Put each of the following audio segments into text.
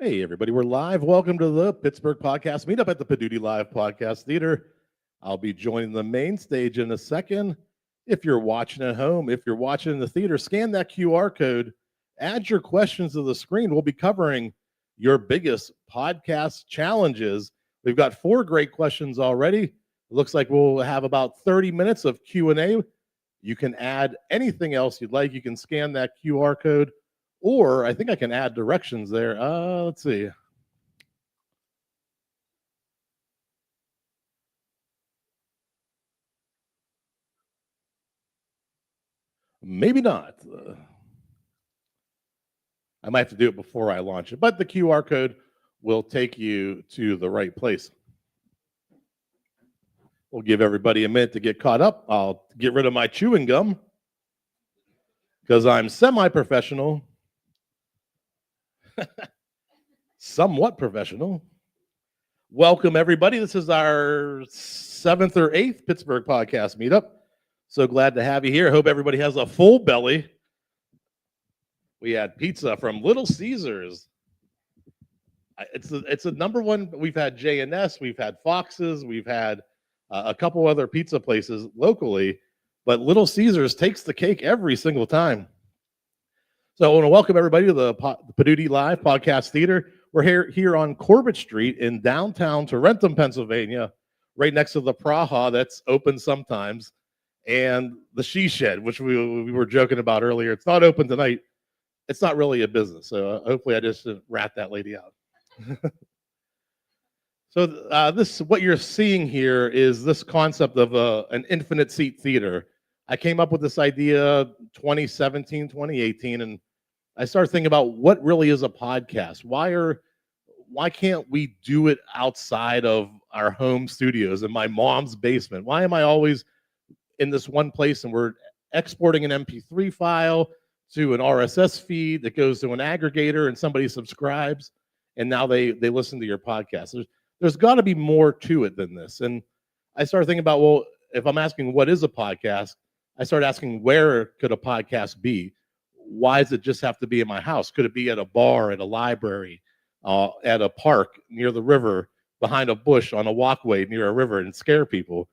Hey, everybody, we're live. Welcome to the Pittsburgh podcast meetup at the Poduty Live Theater. I'll be joining the main stage in a second. If you're watching at home, if you're watching in the theater, scan that QR code, add your questions to the screen. We'll be covering your biggest podcast challenges. We've got 4 great questions already. It looks like we'll have about 30 minutes of Q&A. You can add anything else you'd like. You can scan that QR code. Or I think I can add directions there. Let's see. Maybe not. I might have to do it before I launch it, but the QR code will take you to the right place. We'll give everybody a minute to get caught up. I'll get rid of my chewing gum because I'm semi-professional. Somewhat professional. Welcome, everybody. This is our 7th or 8th Pittsburgh podcast meetup. So glad to have you here. Hope everybody has a full belly. We had pizza from Little Caesars. It's a number one. We've had J&S, we've had Fox's, we've had a couple other pizza places locally, but Little Caesars takes the cake every single time. So I want to welcome everybody to the Poduty Live Podcast Theater. We're here on Corbett Street in downtown Tarentum, Pennsylvania, right next to the Praha that's open sometimes, and the She Shed, which we were joking about earlier. It's not open tonight. It's not really a business, so hopefully I just rat that lady out. So this, what you're seeing here is this concept of an infinite seat theater. I came up with this idea 2017, 2018, and I started thinking about what really is a podcast. Why can't we do it outside of our home studios in my mom's basement? Why am I always in this one place and we're exporting an MP3 file to an RSS feed that goes to an aggregator and somebody subscribes and now they listen to your podcast? There's got to be more to it than this. And I started thinking about, well, if I'm asking what is a podcast, I started asking where could a podcast be? Why does it just have to be in my house? Could it be at a bar, at a library, at a park near the river, behind a bush on a walkway near a river and scare people?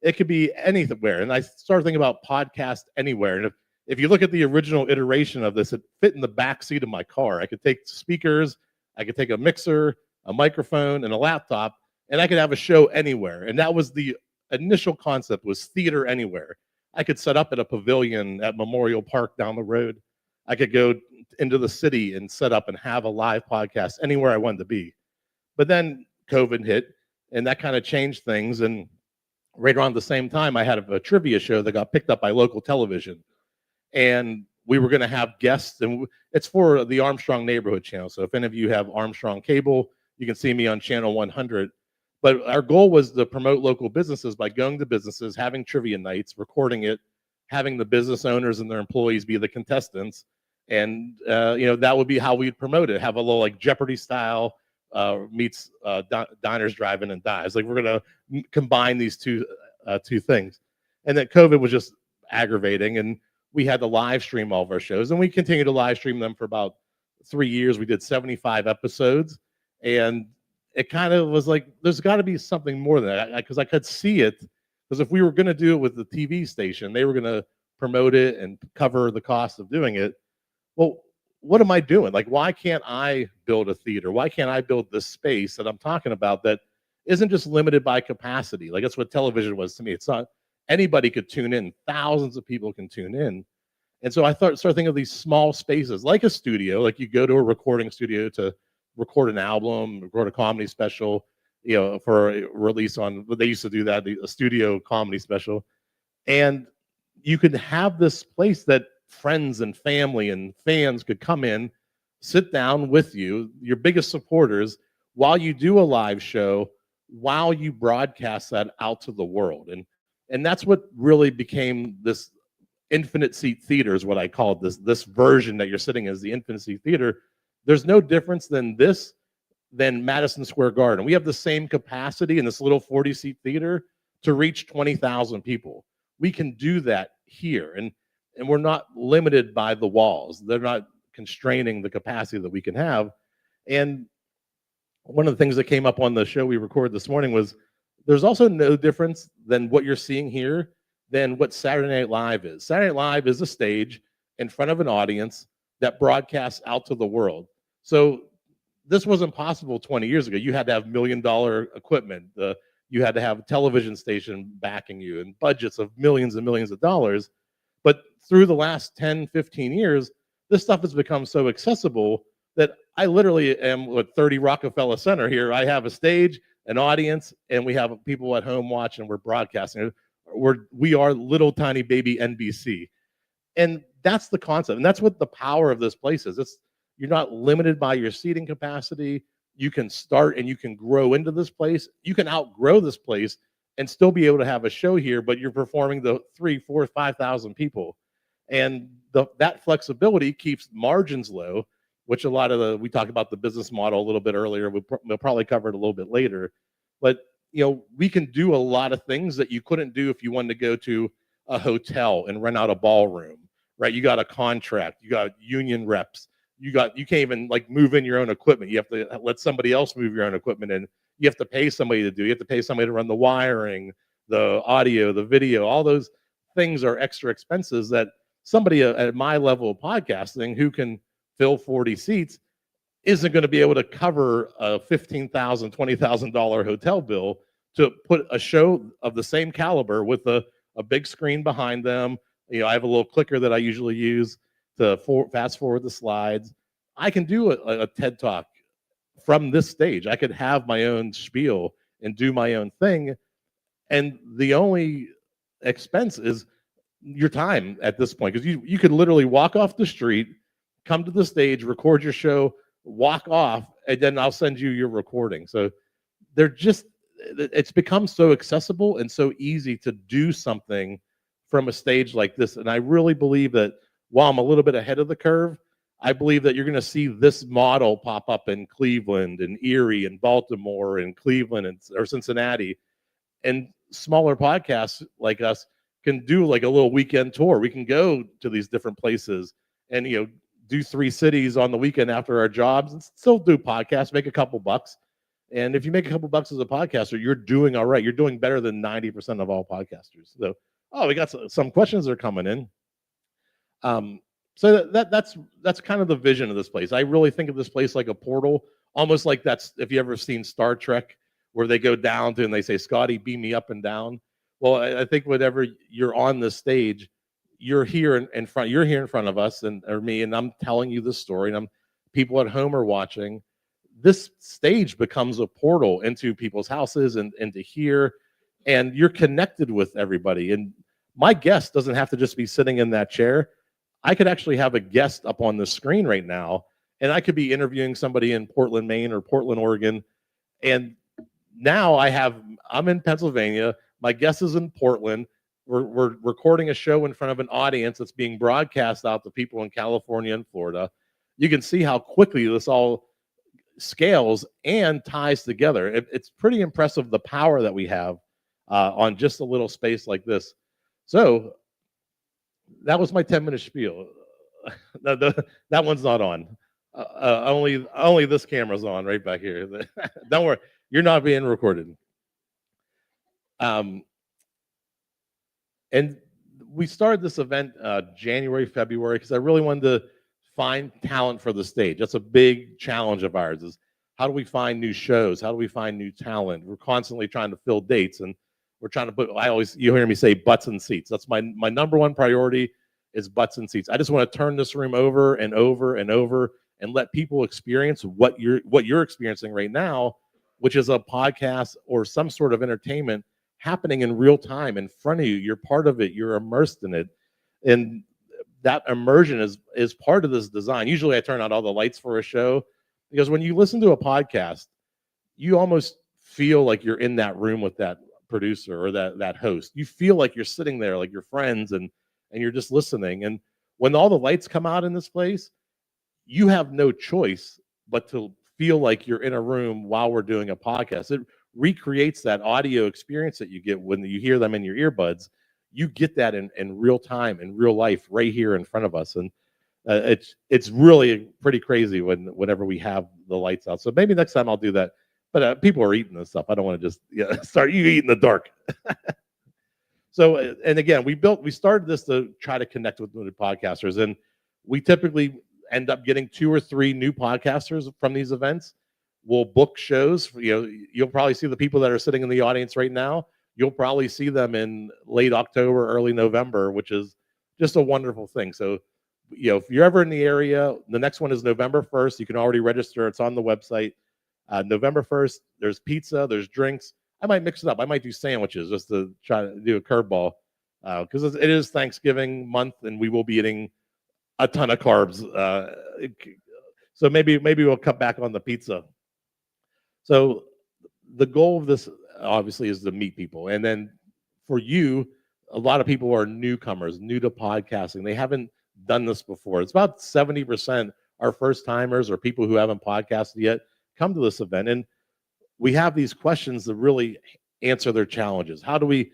It could be anywhere. And I started thinking about podcast anywhere. And if you look at the original iteration of this, it fit in the back seat of my car. I could take speakers, I could take a mixer, a microphone, and a laptop, and I could have a show anywhere. And that was the initial concept, was theater anywhere. I could set up at a pavilion at Memorial Park down the road. I could go into the city and set up and have a live podcast anywhere I wanted to be. But then COVID hit, and that kind of changed things. And right around the same time, I had a trivia show that got picked up by local television. And we were going to have guests, and it's for the Armstrong Neighborhood channel. So if any of you have Armstrong cable, you can see me on channel 100. But our goal was to promote local businesses by going to businesses, having trivia nights, recording it, having the business owners and their employees be the contestants. And, that would be how we'd promote it. Have a little like Jeopardy style meets Diners, Drive-In, and Dives. Like we're going to combine these two things. And then COVID was just aggravating. And we had to live stream all of our shows. And we continued to live stream them for about 3 years. We did 75 episodes. And it kind of was like, there's got to be something more than that, because I could see it. Because if we were going to do it with the TV station, they were going to promote it and cover the cost of doing it. Well, what am I doing? Like, why can't I build a theater? Why can't I build this space that I'm talking about that isn't just limited by capacity? Like, that's what television was to me. It's not, anybody could tune in. Thousands of people can tune in. And so I started thinking of these small spaces, like a studio, like you go to a recording studio to record an album, record a comedy special, for a release on, they used to do that, a studio comedy special. And you could have this place that friends and family and fans could come in, sit down with you, your biggest supporters, while you do a live show, while you broadcast that out to the world. And that's what really became this infinite seat theater, is what I call it. This version that you're sitting as the infinite seat theater. There's no difference than Madison Square Garden. We have the same capacity in this little 40-seat theater to reach 20,000 people. We can do that here. And we're not limited by the walls. They're not constraining the capacity that we can have. And one of the things that came up on the show we recorded this morning was there's also no difference than what you're seeing here than what Saturday Night Live is. Saturday Night Live is a stage in front of an audience that broadcasts out to the world. So this wasn't possible 20 years ago. You had to have $1 million equipment. You had to have a television station backing you and budgets of millions and millions of dollars. But through the last 10, 15 years, this stuff has become so accessible that I literally am at 30 Rockefeller Center here. I have a stage, an audience, and we have people at home watching. We're broadcasting. We are little tiny baby NBC. And that's the concept. And that's what the power of this place is. You're not limited by your seating capacity. You can start and you can grow into this place. You can outgrow this place and still be able to have a show here, but you're performing the 3, 4, 5,000 people. And that flexibility keeps margins low, which we talked about the business model a little bit earlier. We'll probably cover it a little bit later. But we can do a lot of things that you couldn't do if you wanted to go to a hotel and rent out a ballroom, right? You got a contract, you got union reps, you can't even like move in your own equipment. You have to let somebody else move your own equipment in. You have to pay somebody to do. You have to pay somebody to run the wiring, the audio, the video. All those things are extra expenses that somebody at my level of podcasting who can fill 40 seats isn't going to be able to cover a $15,000, $20,000 hotel bill to put a show of the same caliber with a big screen behind them. I have a little clicker that I usually use to fast forward the slides. I can do a TED Talk from this stage. I could have my own spiel and do my own thing. And the only expense is your time at this point, because you could literally walk off the street, come to the stage, record your show, walk off, and then I'll send you your recording. So it's become so accessible and so easy to do something from a stage like this. And I really believe that while I'm a little bit ahead of the curve, I believe that you're going to see this model pop up in Cleveland and Erie and Baltimore and Cleveland or Cincinnati. And smaller podcasts like us can do like a little weekend tour. We can go to these different places and do 3 cities on the weekend after our jobs and still do podcasts, make a couple bucks. And if you make a couple bucks as a podcaster, you're doing all right. You're doing better than 90% of all podcasters. So, we got some questions that are coming in. So that's kind of the vision of this place. I really think of this place like a portal, almost like that's if you ever seen Star Trek, where they go down to and they say, "Scotty, beam me up and down." Well, I think whenever you're on this stage, you're here in front. You're here in front of us or me, and I'm telling you this story, and people at home are watching. This stage becomes a portal into people's houses and to here, and you're connected with everybody. And my guest doesn't have to just be sitting in that chair. I could actually have a guest up on the screen right now, and I could be interviewing somebody in Portland, Maine, or Portland, Oregon. And now I'm in Pennsylvania. My guest is in Portland. We're recording a show in front of an audience that's being broadcast out to people in California and Florida. You can see how quickly this all scales and ties together. It's pretty impressive the power that we have on just a little space like this. So that was my 10-minute spiel. That one's not on. Only this camera's on right back here. Don't worry, you're not being recorded. And we started this event January, February, because I really wanted to find talent for the stage. That's a big challenge of ours, is how do we find new shows? How do we find new talent? We're constantly trying to fill dates, and we're trying to put, you hear me say butts in seats. That's my number one priority, is butts in seats. I just want to turn this room over and over and over and let people experience what you're experiencing right now, which is a podcast or some sort of entertainment happening in real time in front of you. You're part of it. You're immersed in it. And that immersion is part of this design. Usually I turn out all the lights for a show, because when you listen to a podcast, you almost feel like you're in that room with that producer or that host. You feel like you're sitting there like your friends and you're just listening. And when all the lights come out in this place, you have no choice but to feel like you're in a room while we're doing a podcast. It recreates that audio experience that you get when you hear them in your earbuds. You get that in real time, in real life, right here in front of us. And It's really pretty crazy whenever we have the lights out. So maybe next time I'll do that. But people are eating this stuff. I don't want to just start you eating in the dark. So and again, we started this to try to connect with the podcasters, and we typically end up getting 2 or 3 new podcasters from these events. We'll book shows. You'll probably see the people that are sitting in the audience right now. You'll probably see them in late October, early November, which is just a wonderful thing. So, if you're ever in the area, the next one is November 1st. You can already register. It's on the website. November 1st, there's pizza, there's drinks. I might mix it up. I might do sandwiches just to try to do a curveball because it is Thanksgiving month, and we will be eating a ton of carbs. So maybe we'll cut back on the pizza. So the goal of this obviously is to meet people. And then for you, a lot of people are newcomers, new to podcasting. They haven't done this before. It's about 70% are first timers or people who haven't podcasted yet come to this event. And we have these questions that really answer their challenges. How do we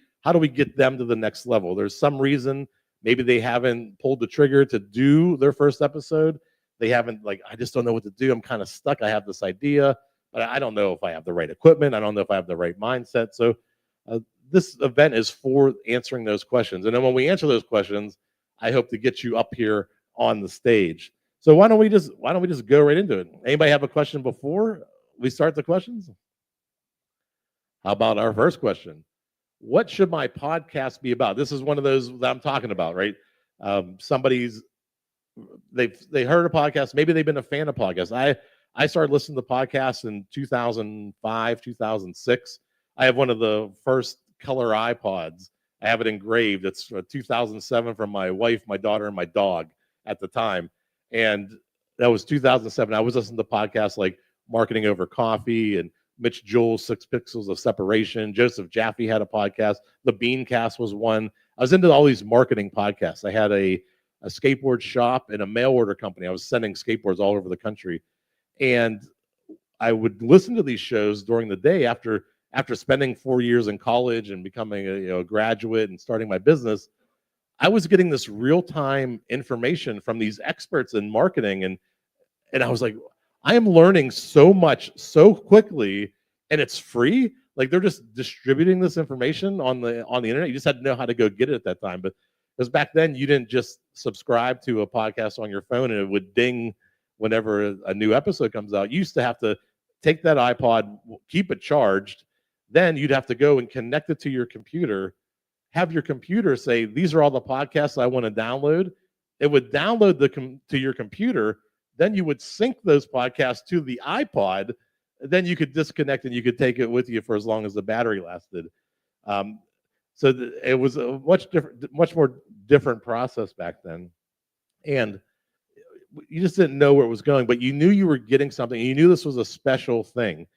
get them to the next level? There's some reason maybe they haven't pulled the trigger to do their first episode. They haven't, I just don't know what to do. I'm kind of stuck. I have this idea, but I don't know if I have the right equipment. I don't know if I have the right mindset. So this event is for answering those questions. And then when we answer those questions, I hope to get you up here on the stage. So why don't we just go right into it? Anybody have a question before we start the questions? How about our first question? What should my podcast be about? This is one of those that I'm talking about, right? They heard a podcast. Maybe they've been a fan of podcasts. I started listening to podcasts in 2005, 2006. I have one of the first color iPods. I have it engraved. It's 2007 from my wife, my daughter, and my dog at the time. And that was 2007. I was listening to podcasts like Marketing Over Coffee and Mitch Joel's 6 Pixels of Separation. Joseph Jaffe had a podcast. The Beancast was one. I was into all these marketing podcasts. I had a skateboard shop and a mail order company. I was sending skateboards all over the country. And I would listen to these shows during the day after spending 4 years in college and becoming a graduate and starting my business. I was getting this real-time information from these experts in marketing, and I was like, I am learning so much so quickly, and it's free. Like, they're just distributing this information on the internet. You just had to know how to go get it at that time. But because back then you didn't just subscribe to a podcast on your phone and it would ding whenever a new episode comes out. You used to have to take that iPod, keep it charged, then you'd have to go and connect it to your computer, have your computer say, these are all the podcasts I want to download. It would download to your computer. Then you would sync those podcasts to the iPod. Then you could disconnect and you could take it with you for as long as the battery lasted. It was a much more different process back then. And you just didn't know where it was going, but you knew you were getting something. You knew this was a special thing.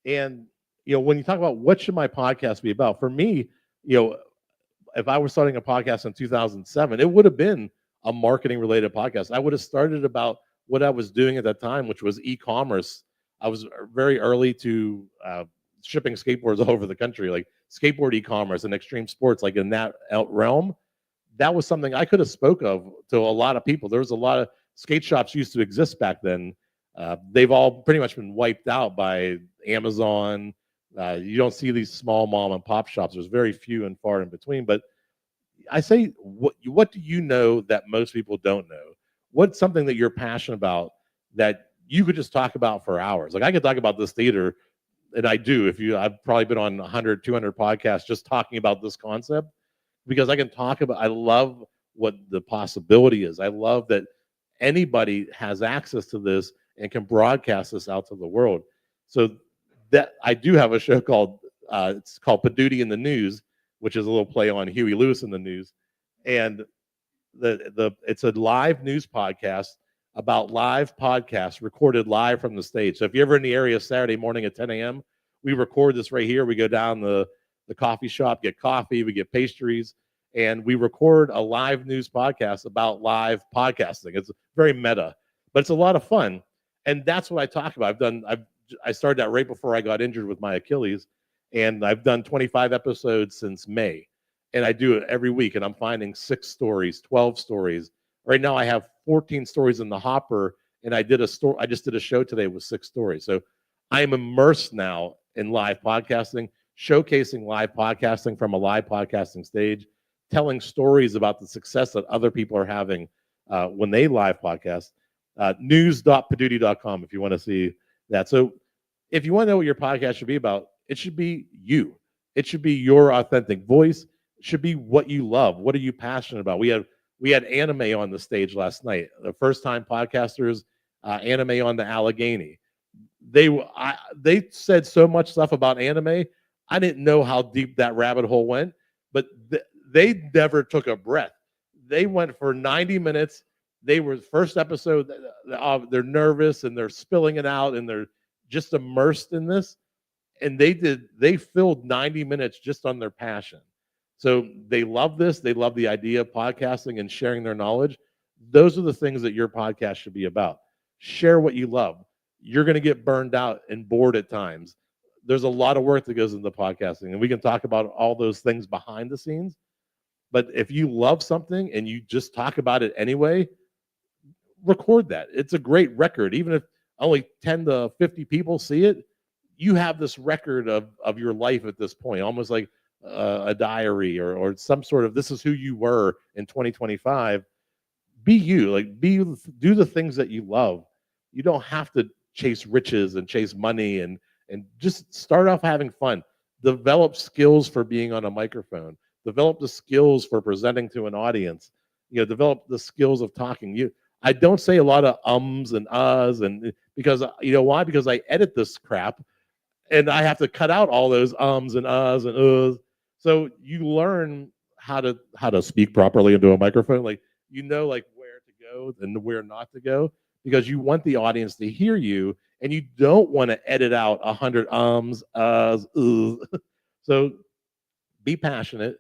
And, when you talk about what should my podcast be about, for me, if I was starting a podcast in 2007, it would have been a marketing related podcast. I would have started about what I was doing at that time, which was e-commerce. I was very early to shipping skateboards all over the country, like skateboard e-commerce and extreme sports, like in that realm. That was something I could have spoke of to a lot of people. There was a lot of skate shops used to exist back then. They've all pretty much been wiped out by Amazon. You don't see these small mom and pop shops. There's very few and far in between. But I say, what do you know that most people don't know? What's something that you're passionate about that you could just talk about for hours? Like, I could talk about this theater, and I do. I've probably been on 100, 200 podcasts just talking about this concept, because I can talk about, I love what the possibility is. I love that anybody has access to this and can broadcast this out to the world. So that I do have a show called it's called Poduty in the News, which is a little play on Huey Lewis in the News, and it's a live news podcast about live podcasts recorded live from the stage. So if you're ever in the area Saturday morning at 10 a.m., we record this right here. We go down the coffee shop, get coffee, we get pastries, and we record a live news podcast about live podcasting. It's very meta, but it's a lot of fun, and that's what I talk about. I started that right before I got injured with my Achilles, and I've done 25 episodes since May, and I do it every week, and I'm finding 6 stories, 12 stories. Right now I have 14 stories in the hopper, and I just did a show today with 6 stories. So I am immersed now in live podcasting, showcasing live podcasting from a live podcasting stage, telling stories about the success that other people are having when they live podcast. News.poduty.com if you want to see that. So if you want to know what your podcast should be about, it should be you. It should be your authentic voice. It should be what you love. What are you passionate about? We had anime on the stage last night. The first time podcasters, anime on the Allegheny. They said so much stuff about anime. I didn't know how deep that rabbit hole went, but they never took a breath. They went for 90 minutes. They were first episode. They're nervous and they're spilling it out and they're just immersed in this. And they filled 90 minutes just on their passion. So they love this. They love the idea of podcasting and sharing their knowledge. Those are the things that your podcast should be about. Share what you love. You're going to get burned out and bored at times. There's a lot of work that goes into podcasting, and we can talk about all those things behind the scenes. But if you love something and you just talk about it anyway, record that. It's a great record. Even if only 10 to 50 people see it, you have this record of your life at this point, almost like a diary or some sort of, this is who you were in 2025. Be you, do the things that you love. You don't have to chase riches and chase money and just start off having fun. Develop skills for being on a microphone. Develop the skills for presenting to an audience. Develop the skills of talking. I don't say a lot of ums and uhs, and because you know why? Because I edit this crap, and I have to cut out all those ums and uhs and uhs. So you learn how to speak properly into a microphone. Where to go and where not to go, because you want the audience to hear you, and you don't want to edit out 100 ums, uhs, uhs. So be passionate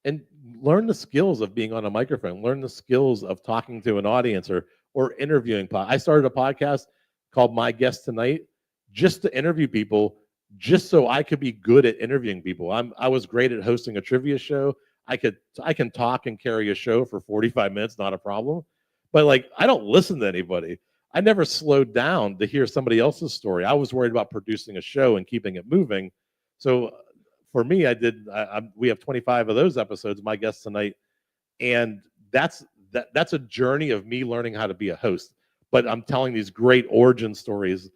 and learn the skills of being on a microphone. Learn the skills of talking to an audience or interviewing. I started a podcast called My Guest Tonight just to interview people, just so I could be good at interviewing people. I was great at hosting a trivia show. I can talk and carry a show for 45 minutes, not a problem. But I don't listen to anybody. I never slowed down to hear somebody else's story. I was worried about producing a show and keeping it moving. So for me, we have 25 of those episodes, My Guest Tonight, and that's a journey of me learning how to be a host. But I'm telling these great origin stories.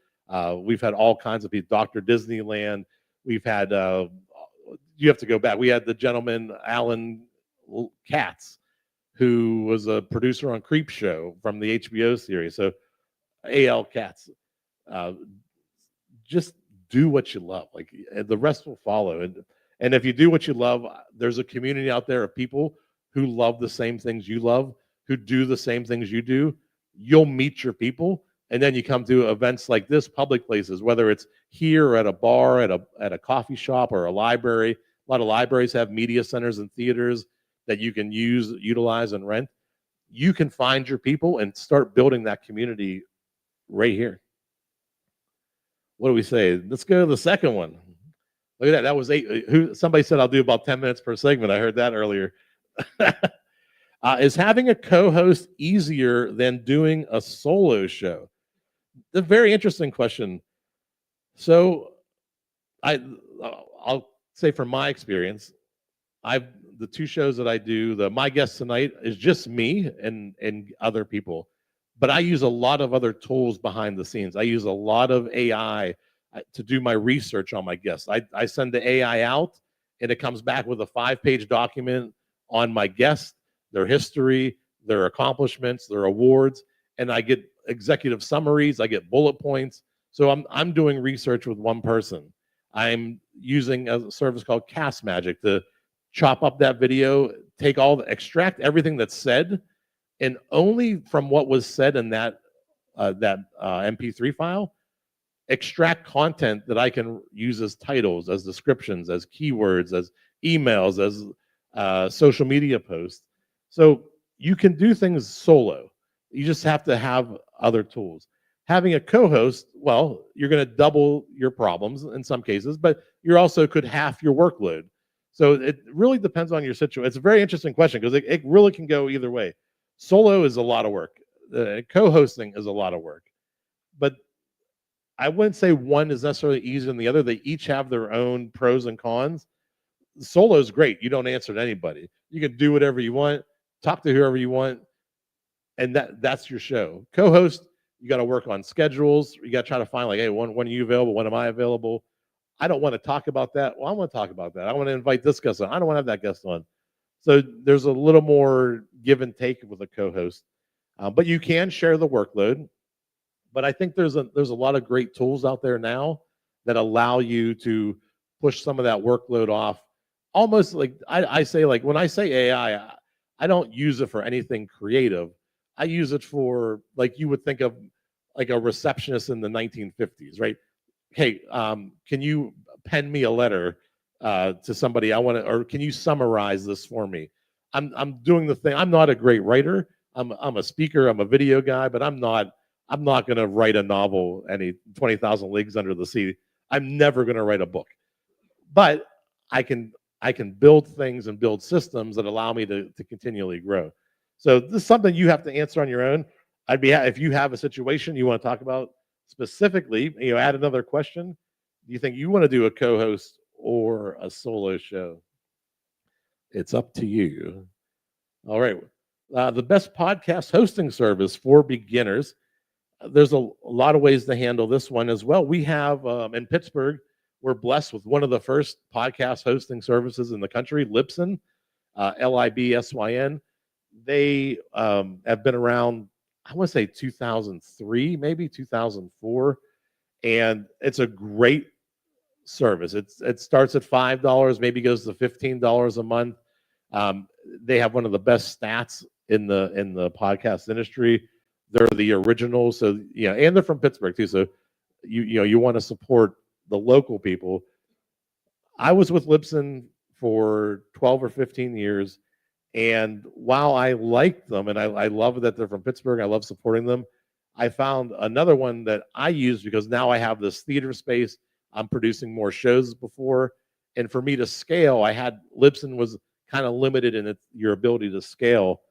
We've had all kinds of people. Dr. Disneyland. We've had. You have to go back. We had the gentleman Alan Katz, who was a producer on Creep Show from the HBO series. So A.L. Katz. Just do what you love. The rest will follow. And if you do what you love, there's a community out there of people who love the same things you love, who do the same things you do. You'll meet your people, and then you come to events like this, public places, whether it's here or at a bar, at a coffee shop, or a library. A lot of libraries have media centers and theaters that you can utilize, and rent. You can find your people and start building that community right here. What do we say? Let's go to the second one. Look at that. That was 8. Somebody said I'll do about 10 minutes per segment. I heard that earlier. Is having a co-host easier than doing a solo show? A very interesting question. So I'll say from my experience, the 2 shows that I do, My Guest Tonight is just me and other people. But I use a lot of other tools behind the scenes. I use a lot of AI to do my research on my guests. I send the AI out, and it comes back with a 5-page document on my guest, their history, their accomplishments, their awards, and I get executive summaries. I get bullet points. So I'm doing research with one person. I'm using a service called Cast Magic to chop up that video, extract everything that's said, and only from what was said in that MP3 file, extract content that I can use as titles, as descriptions, as keywords, as emails, as social media posts. So you can do things solo. You just have to have other tools. Having a co-host, well, you're going to double your problems in some cases, but you also could half your workload. So it really depends on your situation. It's a very interesting question because it really can go either way. Solo is a lot of work. co-hosting is a lot of work, but I wouldn't say one is necessarily easier than the other. They each have their own pros and cons. Solo is great. You don't answer to anybody. You can do whatever you want, talk to whoever you want, and that's your show. Co-host, you got to work on schedules. You got to try to find like, hey, when are you available? When am I available? I don't want to talk about that. Well, I want to talk about that. I want to invite this guest on. I don't want to have that guest on. So there's a little more give and take with a co-host, but you can share the workload. But I think there's a lot of great tools out there now that allow you to push some of that workload off. Almost like I say, like when I say AI, I don't use it for anything creative. I use it for like you would think of like a receptionist in the 1950s, right? Hey, can you pen me a letter to somebody? I want to, or can you summarize this for me? I'm doing the thing. I'm not a great writer. I'm a speaker. I'm a video guy, but I'm not going to write a novel. Any 20,000 Leagues Under the Sea. I'm never going to write a book, but I can build things and build systems that allow me to continually grow. So this is something you have to answer on your own. I'd be if you have a situation you want to talk about specifically, add another question. Do you think you want to do a co-host or a solo show? It's up to you. All right. The best podcast hosting service for beginners. There's a lot of ways to handle this one as well. We have in Pittsburgh, we're blessed with one of the first podcast hosting services in the country, Libsyn, Libsyn. They have been around, I want to say 2003, maybe 2004, and it's a great service. It starts at $5, maybe goes to $15 a month. They have one of the best stats in the podcast industry. They're the original, so and they're from Pittsburgh too. So you want to support the local people. I was with Libsyn for 12 or 15 years. And while I like them and I love that they're from Pittsburgh, I love supporting them, I found another one that I use because now I have this theater space. I'm producing more shows before. And for me to scale, Libsyn was kind of limited in your ability to scale.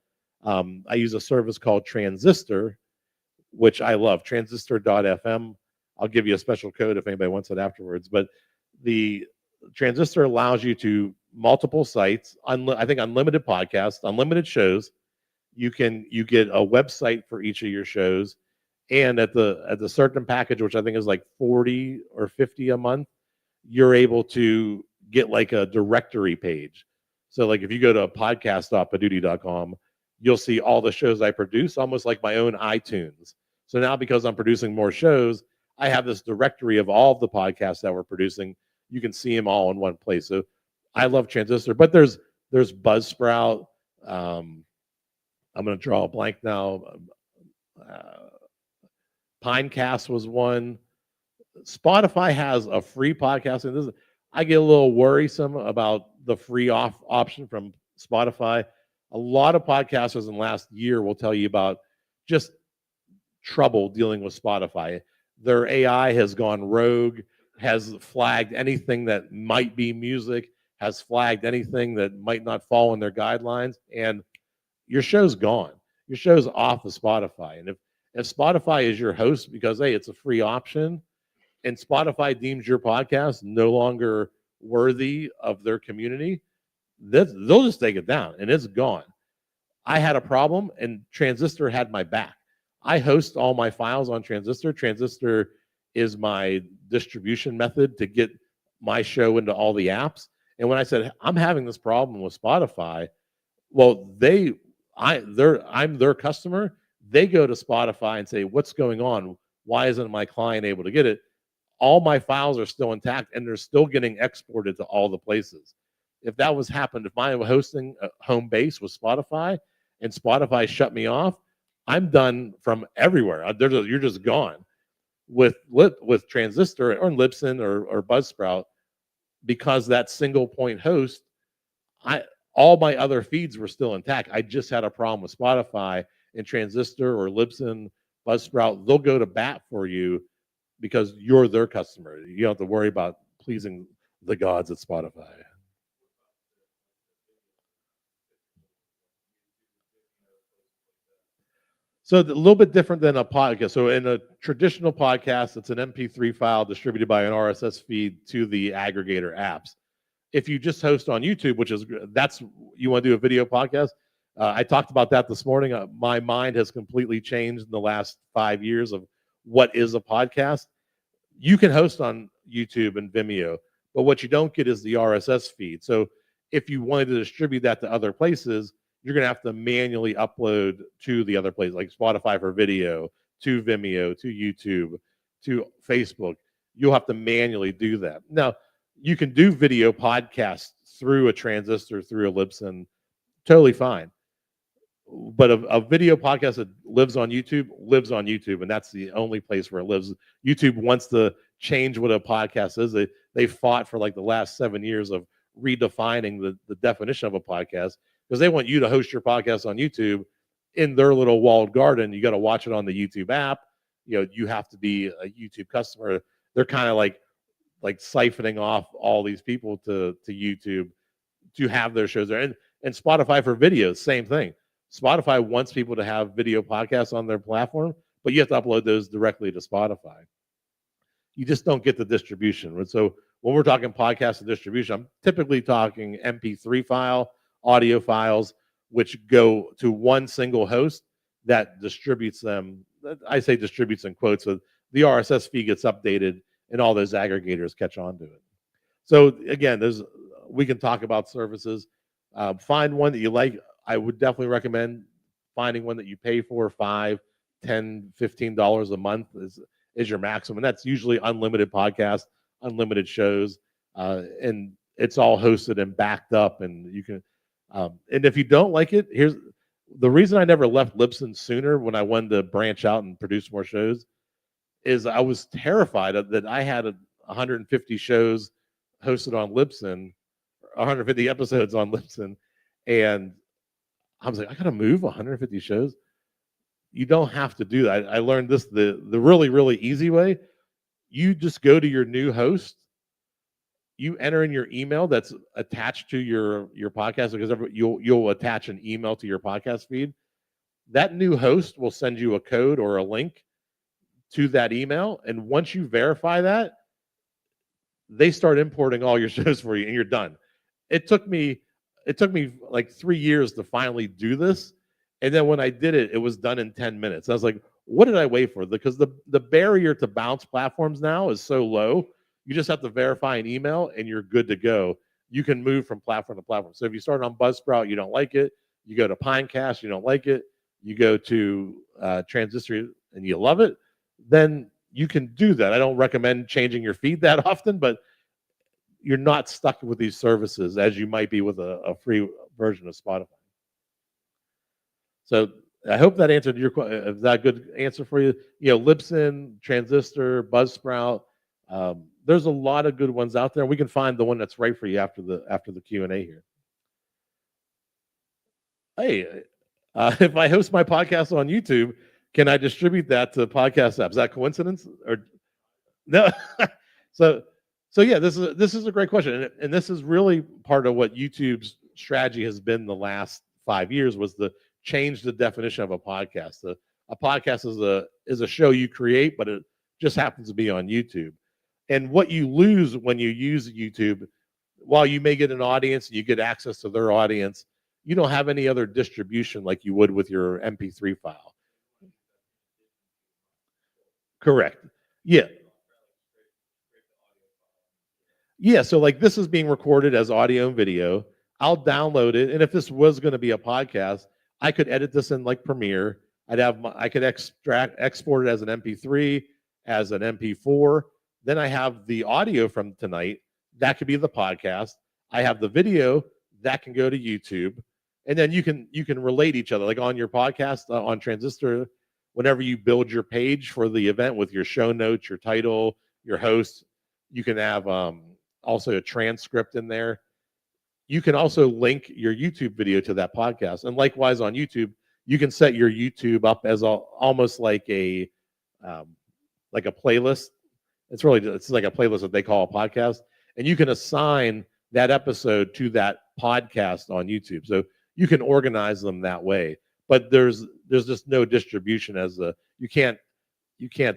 I use a service called Transistor, which I love, transistor.fm. I'll give you a special code if anybody wants it afterwards. But the Transistor allows you to multiple sites, I think unlimited podcasts, unlimited shows. You get a website for each of your shows, and at the certain package, which I think is like 40 or 50 a month, you're able to get like a directory page. So like if you go to podcast.poduty.com, you'll see all the shows I produce, almost like my own iTunes. So now because I'm producing more shows, I have this directory of all of the podcasts that we're producing. You can see them all in one place. So I love Transistor, but there's Buzzsprout. I'm going to draw a blank now. Pinecast was one. Spotify has a free podcast. I get a little worrisome about the free option from Spotify. A lot of podcasters in the last year will tell you about just trouble dealing with Spotify. Their AI has gone rogue, has flagged anything that might be music, has flagged anything that might not fall in their guidelines, and your show's gone. Your show's off of Spotify. And if Spotify is your host because, hey, it's a free option, and Spotify deems your podcast no longer worthy of their community, they'll just take it down, and it's gone. I had a problem, and Transistor had my back. I host all my files on Transistor. Transistor is my distribution method to get my show into all the apps. And when I said, I'm having this problem with Spotify, well, I'm their customer. They go to Spotify and say, what's going on? Why isn't my client able to get it? All my files are still intact, and they're still getting exported to all the places. If that was happened, if my hosting home base was Spotify and Spotify shut me off, I'm done from everywhere. You're just gone. With Transistor or Libsyn or Buzzsprout, because that single point host, all my other feeds were still intact. I just had a problem with Spotify, and Transistor or Libsyn, Buzzsprout, they'll go to bat for you because you're their customer. You don't have to worry about pleasing the gods at Spotify. So a little bit different than a podcast. So in a traditional podcast, it's an MP3 file distributed by an RSS feed to the aggregator apps. If you just host on YouTube, which is that's you want to do a video podcast. I talked about that this morning. My mind has completely changed in the last 5 years of what is a podcast. You can host on YouTube and Vimeo, but what you don't get is the RSS feed. So if you wanted to distribute that to other places, you're going to have to manually upload to the other places, like Spotify for video, to Vimeo, to YouTube, to Facebook. You'll have to manually do that. Now, you can do video podcasts through a transistor, through a Libsyn, totally fine. But a video podcast that lives on YouTube, and that's the only place where it lives. YouTube wants to change what a podcast is. They fought for like the last 7 years of redefining the definition of a podcast, because they want you to host your podcast on YouTube in their little walled garden. You got to watch it on the YouTube app. You have to be a YouTube customer. They're kind of like siphoning off all these people to YouTube to have their shows there. And Spotify for videos, same thing. Spotify wants people to have video podcasts on their platform, but you have to upload those directly to Spotify. You just don't get the distribution. So when we're talking podcast and distribution, I'm typically talking MP3 file, audio files, which go to one single host that distributes them. I say distributes in quotes, so the RSS feed gets updated and all those aggregators catch on to it. So again, we can talk about services. Find one that you like. I would definitely recommend finding one that you pay for $5, $10, $15 a month is your maximum. And that's usually unlimited podcasts, unlimited shows, and it's all hosted and backed up. And you can, and if you don't like it, here's the reason I never left Libsyn sooner when I wanted to branch out and produce more shows, is I was terrified that I had 150 shows hosted on Libsyn, 150 episodes on Libsyn, and I was like, I got to move 150 shows. You don't have to do that. I learned this the really, really easy way. You just go to your new host. You enter in your email that's attached to your podcast, because you'll attach an email to your podcast feed. That new host will send you a code or a link to that email, and once you verify that, they start importing all your shows for you, and you're done. It took me like 3 years to finally do this. And then when I did it, it was done in 10 minutes. I was like, what did I wait for? Because the barrier to bounce platforms now is so low. You just have to verify an email and you're good to go. You can move from platform to platform. So if you start on Buzzsprout, you don't like it. You go to Pinecast, you don't like it. You go to Transistor and you love it. Then you can do that. I don't recommend changing your feed that often, but you're not stuck with these services as you might be with a free version of Spotify. So I hope that answered your question. Is that a good answer for you? Libsyn, Transistor, Buzzsprout. There's a lot of good ones out there. We can find the one that's right for you after the Q&A here. Hey, if I host my podcast on YouTube, can I distribute that to podcast apps? Is that coincidence or no? So yeah, this is a great question, and this is really part of what YouTube's strategy has been the last 5 years, was to change the definition of a podcast. A podcast is a show you create, but it just happens to be on YouTube. And what you lose when you use YouTube, while you may get an audience and you get access to their audience, you don't have any other distribution like you would with your MP3 file. Correct. Yeah. Yeah, so like this is being recorded as audio and video. I'll download it, and if this was going to be a podcast, I could edit this in like Premiere. I could export it as an MP3, as an MP4. Then I have the audio from tonight. That could be the podcast. I have the video that can go to YouTube, and then you can relate each other. Like on your podcast on Transistor, whenever you build your page for the event with your show notes, your title, your host, you can have also a transcript in there. You can also link your YouTube video to that podcast. And likewise on YouTube, you can set your YouTube up as almost like a playlist. It's like a playlist that they call a podcast. And you can assign that episode to that podcast on YouTube. So you can organize them that way. but there's just no distribution as you can't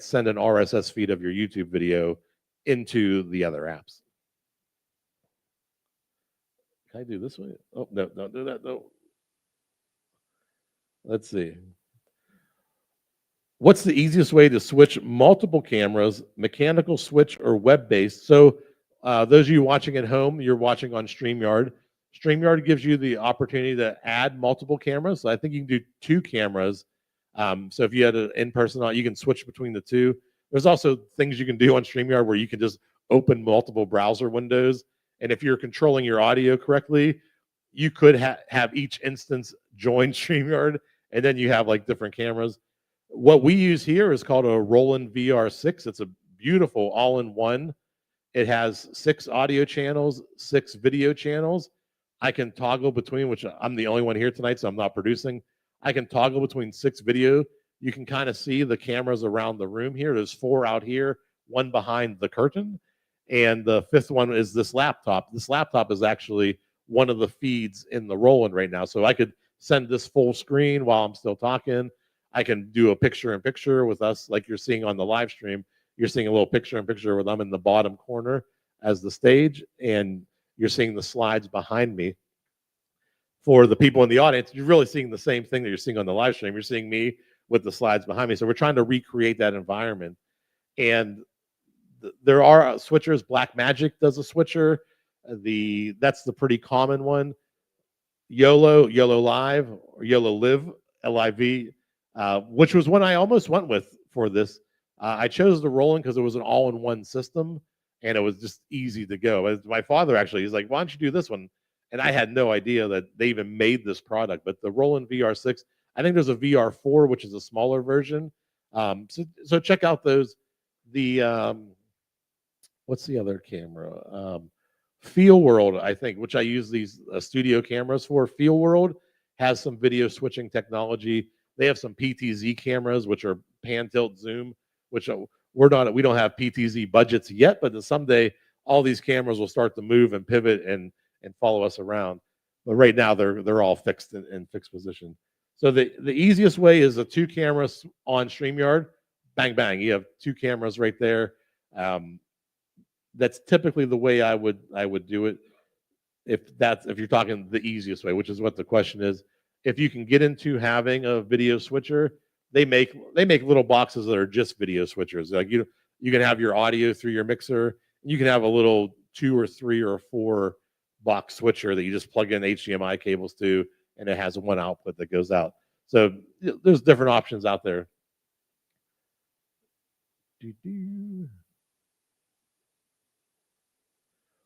send an RSS feed of your YouTube video into the other apps. Can I do this way? Oh, no, don't do that. No. Let's see. What's the easiest way to switch multiple cameras, mechanical switch or web-based? So those of you watching at home, you're watching on StreamYard. StreamYard gives you the opportunity to add multiple cameras. So I think you can do 2 cameras. So if you had an in-person on, you can switch between the 2. There's also things you can do on StreamYard where you can just open multiple browser windows. And if you're controlling your audio correctly, you could have each instance join StreamYard, and then you have like different cameras. What we use here is called a Roland VR6. It's a beautiful all-in-one. It has 6 audio channels, 6 video channels. I can toggle between, which I'm the only one here tonight, so I'm not producing. I can toggle between 6 video. You can kind of see the cameras around the room here. There's 4 out here, 1 behind the curtain. And the 5th one is this laptop. This laptop is actually one of the feeds in the Roland right now. So I could send this full screen while I'm still talking. I can do a picture-in-picture with us like you're seeing on the live stream. You're seeing a little picture-in-picture with them in the bottom corner as the stage, and you're seeing the slides behind me. For the people in the audience, you're really seeing the same thing that you're seeing on the live stream. You're seeing me with the slides behind me. So we're trying to recreate that environment. And there are switchers. Blackmagic does a switcher. That's the pretty common one. YOLO Live, or YOLO Live, Liv, which was one I almost went with for this. I chose the Roland because it was an all-in-one system, and it was just easy to go. My father actually, he's like, why don't you do this one? And I had no idea that they even made this product. But the Roland VR6, I think there's a VR4, which is a smaller version. So check out those. What's the other camera? Feel World, I think, which I use these studio cameras for. Feel World has some video switching technology. They have some PTZ cameras, which are pan, tilt, zoom, which we don't have PTZ budgets yet, but someday all these cameras will start to move and pivot and follow us around. But right now they're all fixed in fixed position. So the easiest way is the 2 cameras on StreamYard. Bang, bang. You have 2 cameras right there. That's typically the way I would do it. If you're talking the easiest way, which is what the question is. If you can get into having a video switcher, they make little boxes that are just video switchers. Like you can have your audio through your mixer. You can have a little 2 or 3 or 4 box switcher that you just plug in HDMI cables to, and it has 1 output that goes out. So there's different options out there.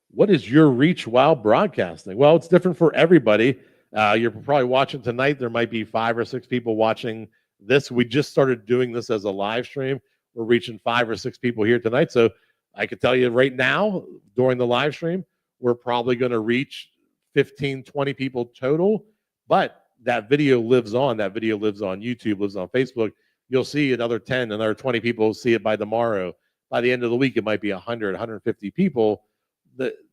What is your reach while broadcasting? Well, it's different for everybody. You're probably watching tonight. There might be 5 or 6 people watching this. We just started doing this as a live stream. We're reaching 5 or 6 people here tonight. So I could tell you right now, during the live stream, we're probably going to reach 15, 20 people total. But that video lives on. That video lives on YouTube, lives on Facebook. You'll see another 10, another 20 people see it by tomorrow. By the end of the week, it might be 100, 150 people.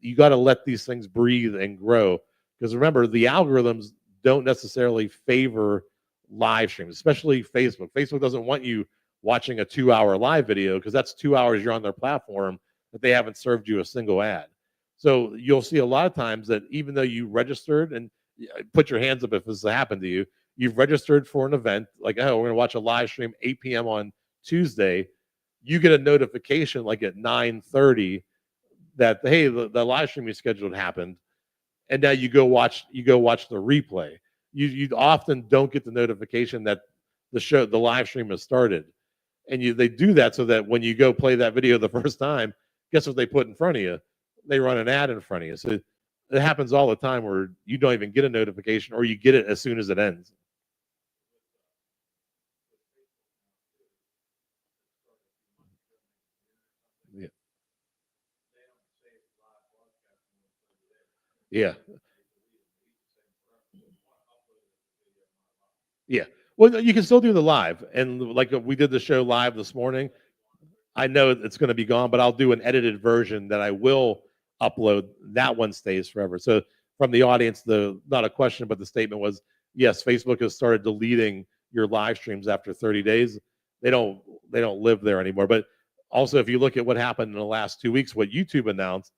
You got to let these things breathe and grow. Because remember, the algorithms don't necessarily favor live streams, especially Facebook. Facebook doesn't want you watching a 2-hour live video because that's 2 hours you're on their platform that they haven't served you a single ad. So you'll see a lot of times that even though you registered, and put your hands up if this has happened to you, you've registered for an event, like, oh, we're going to watch a live stream 8 p.m. on Tuesday. You get a notification like at 9:30 that, hey, the live stream you scheduled happened. And now you go watch the replay. You often don't get the notification that the live stream has started. And they do that so that when you go play that video the first time, guess what they put in front of you? They run an ad in front of you. So it happens all the time where you don't even get a notification, or you get it as soon as it ends. Yeah. Yeah. Yeah. Well, you can still do the live. And like we did the show live this morning. I know it's going to be gone, but I'll do an edited version that I will upload. That one stays forever. So from the audience, not a question, but the statement was, yes, Facebook has started deleting your live streams after 30 days. They don't live there anymore. But also, if you look at what happened in the last 2 weeks, what YouTube announced,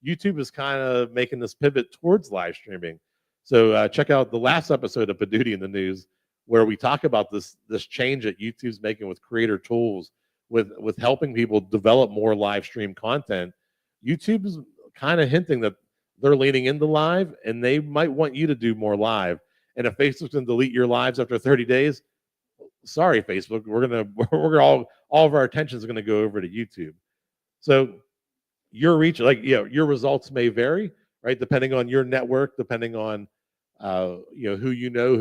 YouTube is kind of making this pivot towards live streaming. So check out the last episode of Poduty in the News, where we talk about this change that YouTube's making with creator tools, with helping people develop more live stream content. YouTube's kind of hinting that they're leaning into live, and they might want you to do more live. And if Facebook's going to delete your lives after 30 days, sorry, Facebook, we're gonna all of our attention is going to go over to YouTube. So your reach, like, your results may vary, right, depending on your network, depending on who who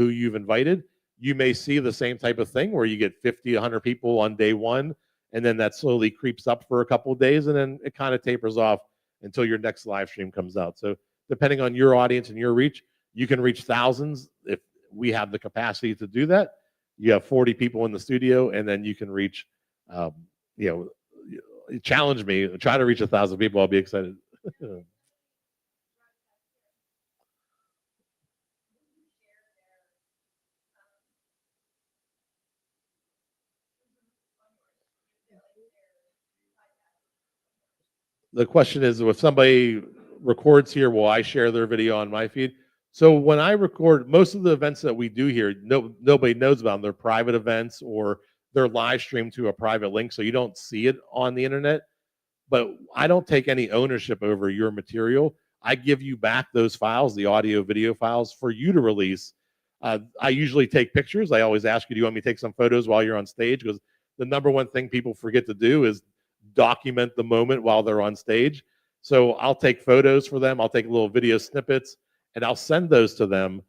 you've invited. You may see the same type of thing where you get 50, 100 people on day one, and then that slowly creeps up for a couple of days, and then it kind of tapers off until your next live stream comes out. So depending on your audience and your reach, you can reach thousands if we have the capacity to do that. You have 40 people in the studio, and then you can reach, challenge me, try to reach 1,000 people. I'll be excited. The question is, if somebody records here, will I share their video on my feed? So when I record, most of the events that we do here, nobody knows about them. They're private events, or they're live streamed to a private link, so you don't see it on the internet. But I don't take any ownership over your material. I give you back those files, the audio, video files, for you to release. I usually take pictures. I always ask you, do you want me to take some photos while you're on stage? Because the number one thing people forget to do is document the moment while they're on stage. So I'll take photos for them. I'll take little video snippets, and I'll send those to them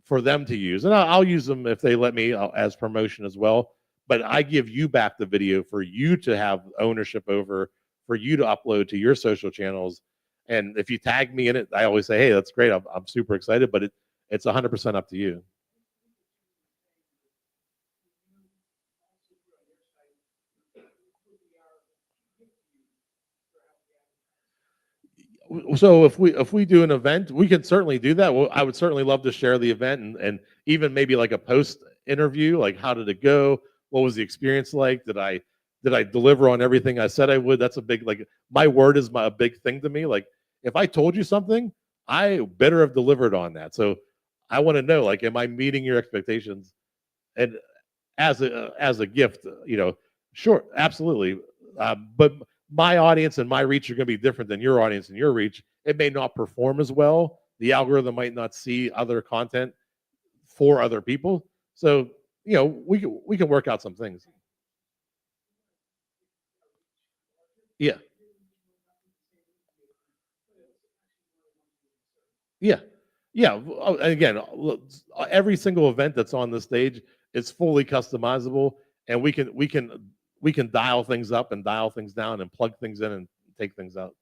for them to use. And I'll use them if they let me as promotion as well. But I give you back the video for you to have ownership over, for you to upload to your social channels. And if you tag me in it, I always say, hey, that's great. I'm super excited, but it's 100% up to you. So if we do an event, we can certainly do that. Well, I would certainly love to share the event, and even maybe like a post interview, like how did it go? What was the experience like? Did I deliver on everything I said I would? That's a big, like, my word is a big thing to me. Like, if I told you something, I better have delivered on that. So I want to know, like, am I meeting your expectations? And as a gift, sure, absolutely. But my audience and my reach are going to be different than your audience and your reach. It may not perform as well. The algorithm might not see other content for other people. So, we can work out some things. Yeah. Yeah. Yeah. Again, every single event that's on the stage is fully customizable, and we can dial things up and dial things down and plug things in and take things out.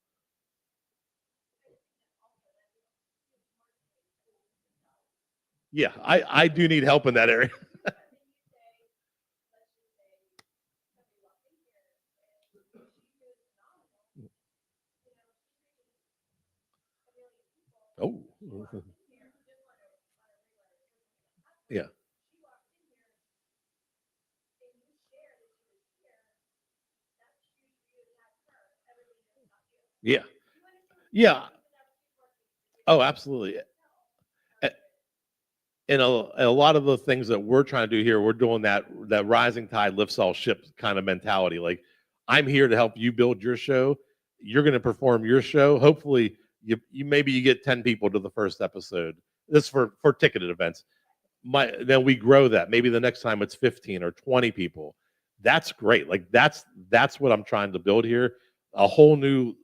Yeah, I do need help in that area. Oh. Yeah. Yeah. Yeah. Oh, absolutely. And a lot of the things that we're trying to do here, we're doing that rising tide lifts all ships kind of mentality. Like, I'm here to help you build your show. You're going to perform your show. Hopefully, you maybe you get 10 people to the first episode. This for ticketed events. Then we grow that. Maybe the next time it's 15 or 20 people. That's great. Like, that's what I'm trying to build here. A whole new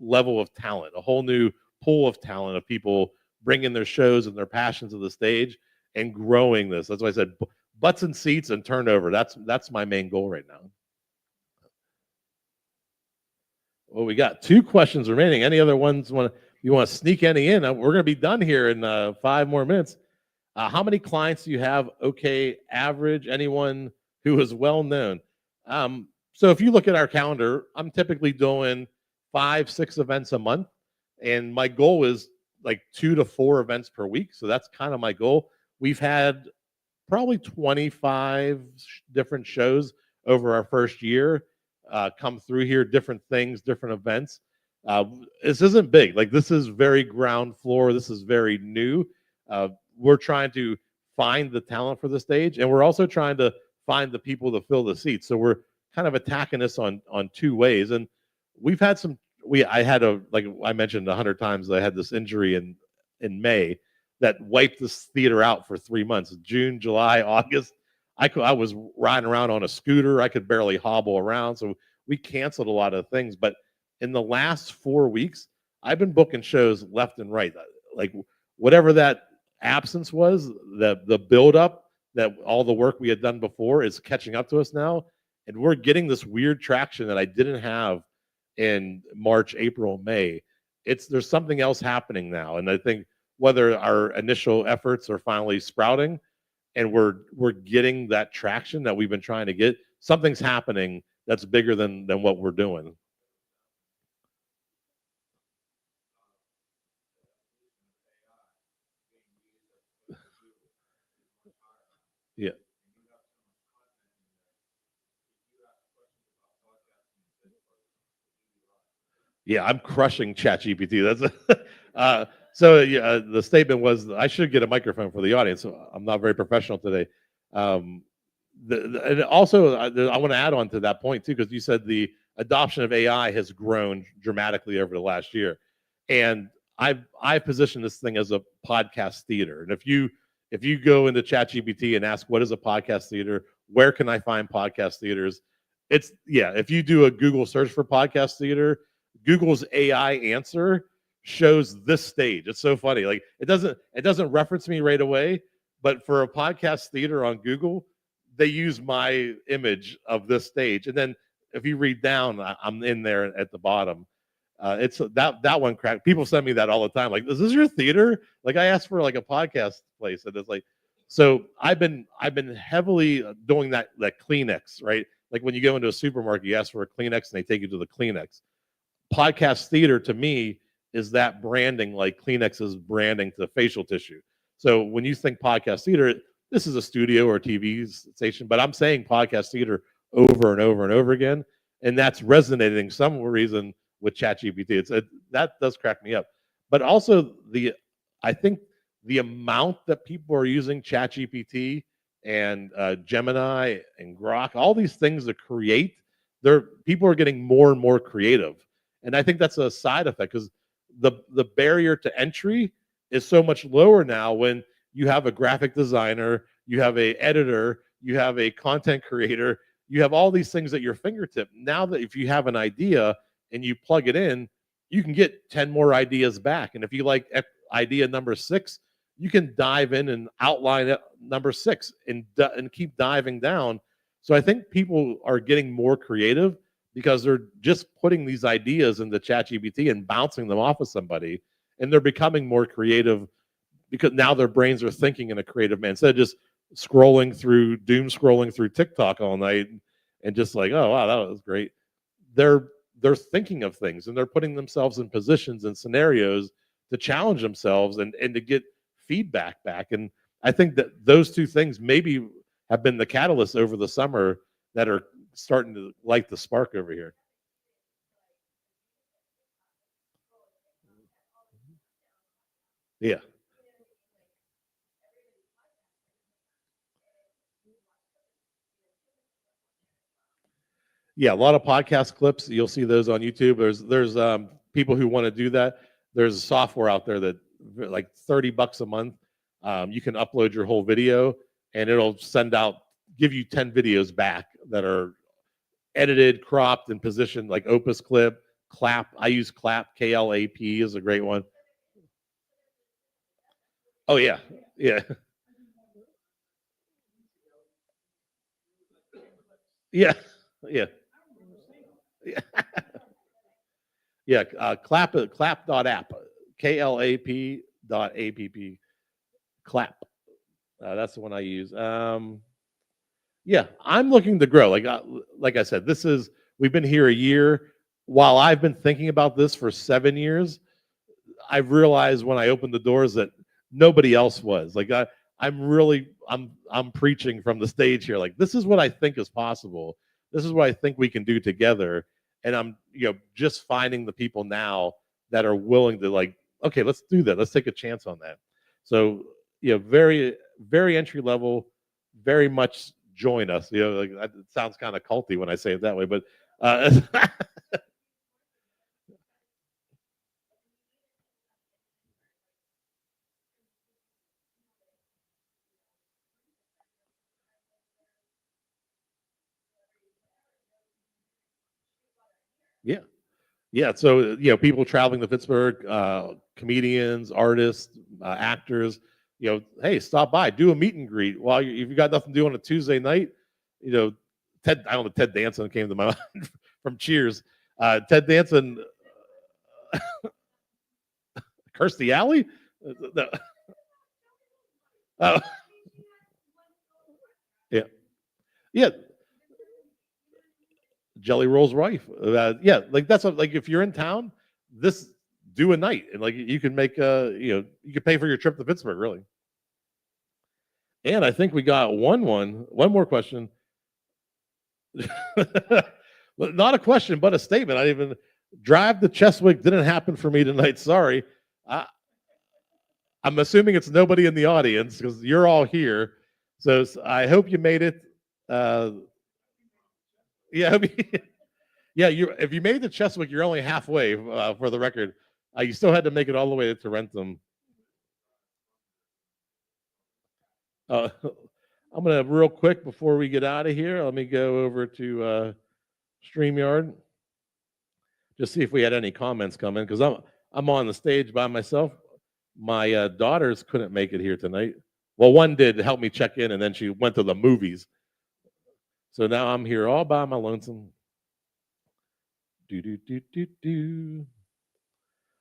level of talent, a whole new pool of talent of people bringing their shows and their passions to the stage and growing this. That's why I said butts and seats and turnover. That's my main goal right now. Well, we got 2 questions remaining. Any other ones you want to sneak any in? We're going to be done here in 5 more minutes. How many clients do you have? Okay, average. Anyone who is well known? So if you look at our calendar, I'm typically doing 5, 6 events a month, and my goal is like 2 to 4 events per week. So that's kind of my goal. we've had probably 25 different shows over our first year come through here, different things, different events. Uh, this isn't big. Like, this is very ground floor. This is very new. We're trying to find the talent for the stage, and we're also trying to find the people to fill the seats. So we're kind of attacking this on two ways. And we've had some. I had like I mentioned 100 times. I had this injury in May that wiped this theater out for 3 months. June, July, August. I was riding around on a scooter. I could barely hobble around. So we canceled a lot of things. But in the last 4 weeks, I've been booking shows left and right. Like, whatever that absence was, the buildup, that all the work we had done before is catching up to us now. And we're getting this weird traction that I didn't have in March, April, May. There's something else happening now. And I think whether our initial efforts are finally sprouting and we're getting that traction that we've been trying to get, something's happening that's bigger than what we're doing. Yeah. Yeah, I'm crushing ChatGPT. That's so. Yeah, the statement was I should get a microphone for the audience. So I'm not very professional today. Um, and also, I want to add on to that point too, because you said the adoption of AI has grown dramatically over the last year, and I've positioned this thing as a podcast theater. And if you go into ChatGPT and ask what is a podcast theater, where can I find podcast theaters? If you do a Google search for podcast theater, Google's AI answer shows this stage. It's so funny. Like, it doesn't reference me right away, but for a podcast theater on Google, they use my image of this stage. And then if you read down, I'm in there at the bottom. It's that one crack. People send me that all the time. Like, is this your theater? Like, I asked for like a podcast place, and it's like, so I've been heavily doing that Kleenex, right? Like, when you go into a supermarket, you ask for a Kleenex, and they take you to the Kleenex. Podcast theater to me is that branding, like Kleenex is branding to facial tissue. So when you think podcast theater, this is a studio or a TV station, but I'm saying podcast theater over and over and over again, and that's resonating some reason with ChatGPT. That does crack me up. But also I think the amount that people are using ChatGPT and Gemini and Grok, all these things to create, people are getting more and more creative. And I think that's a side effect, because the barrier to entry is so much lower now when you have a graphic designer, you have a editor, you have a content creator, you have all these things at your fingertip. Now that if you have an idea and you plug it in, you can get 10 more ideas back. And if you like idea number 6, you can dive in and outline number 6 and keep diving down. So I think people are getting more creative because they're just putting these ideas into ChatGPT and bouncing them off of somebody, and they're becoming more creative because now their brains are thinking in a creative manner instead of just doom scrolling through TikTok all night and just like, oh wow, that was great. They're thinking of things, and they're putting themselves in positions and scenarios to challenge themselves and to get feedback back. And I think that those two things maybe have been the catalyst over the summer that are starting to light the spark over here. Yeah. Yeah, a lot of podcast clips. You'll see those on YouTube. There's people who want to do that. There's software out there that like $30 a month. You can upload your whole video, and it'll give you 10 videos back that are edited, cropped, and positioned, like Opus Clip, Clap. I use Clap. KLAP is a great one. Oh yeah, yeah, yeah, yeah, yeah. Yeah, clap.app, KLAP.app, Clap. That's the one I use. Yeah, I'm looking to grow. Like I said, we've been here a year. While I've been thinking about this for 7 years, I've realized when I opened the doors that nobody else was. Like, I'm preaching from the stage here. Like, this is what I think is possible. This is what I think we can do together. And I'm, just finding the people now that are willing to, like, okay, let's do that. Let's take a chance on that. So, very, very entry level, very much join us. Like, it sounds kind of culty when I say it that way, but yeah. Yeah, so people traveling to Pittsburgh, comedians, artists, actors, hey, stop by, do a meet and greet while if you got nothing to do on a Tuesday night. Ted, I don't know, Ted Danson came to my mind from Cheers. Ted Danson, Kirstie Alley. Oh, yeah, yeah. Jelly Roll's wife. Yeah, like that's like if you're in town, this do a night and like you can make you can pay for your trip to Pittsburgh really. And I think we got one more question. Not a question, but a statement. I even drive to Cheswick didn't happen for me tonight. Sorry. I'm assuming it's nobody in the audience because you're all here. So I hope you made it. Yeah, yeah. If you made it to Cheswick, you're only halfway. For the record, you still had to make it all the way to Tarentum. I'm gonna real quick before we get out of here. Let me go over to StreamYard. Just see if we had any comments come in because I'm on the stage by myself. My daughters couldn't make it here tonight. Well, one did help me check in, and then she went to the movies. So now I'm here all by my lonesome.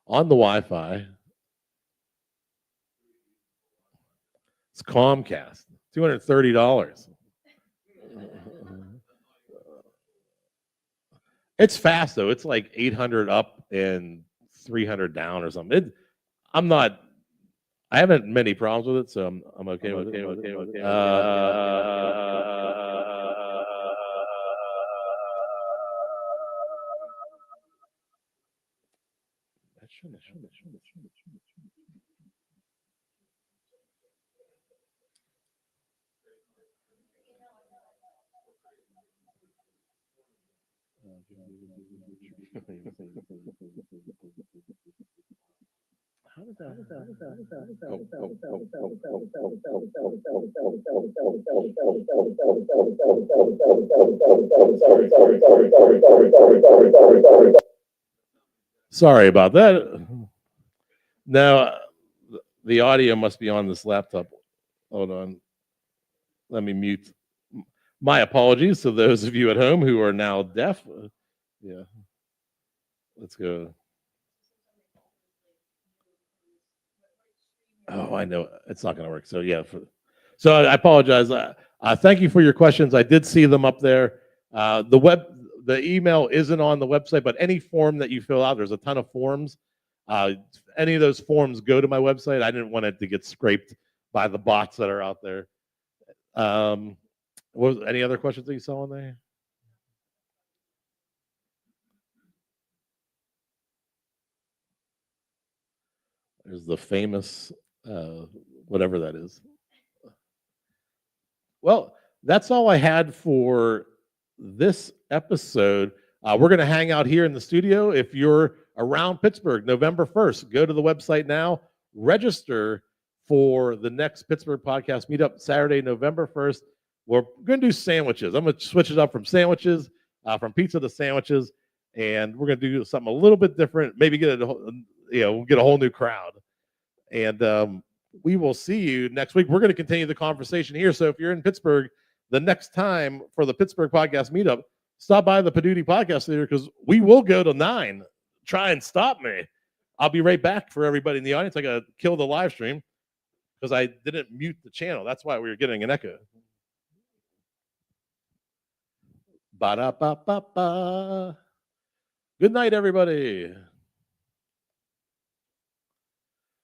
On the Wi-Fi. It's Comcast. $230. It's fast though. It's like 800 up and 300 down or something. I haven't many problems with it, so I'm okay with it. Sorry about that. Now, the audio must be on this laptop. Hold on. Let me mute. My apologies to those of you at home who are now deaf. Yeah. Let's go. Oh, I know it's not going to work. So yeah. So I apologize. Thank you for your questions. I did see them up there. The email isn't on the website, but any form that you fill out, there's a ton of forms. Any of those forms go to my website. I didn't want it to get scraped by the bots that are out there. Any other questions that you saw on there? There's the famous whatever that is. Well, that's all I had for this episode. We're going to hang out here in the studio. If you're around Pittsburgh, November 1st, go to the website now, register for the next Pittsburgh podcast meetup, Saturday, November 1st. We're going to do sandwiches. I'm going to switch it up from sandwiches, from pizza to sandwiches, and we're going to do something a little bit different. Maybe we'll get a whole new crowd. And we will see you next week. We're going to continue the conversation here. So if you're in Pittsburgh, the next time for the Pittsburgh podcast meetup, stop by the Poduty Podcast Theater because we will go to 9. Try and stop me. I'll be right back for everybody in the audience. I got to kill the live stream because I didn't mute the channel. That's why we were getting an echo. Ba-da-ba-ba-ba. Good night, everybody.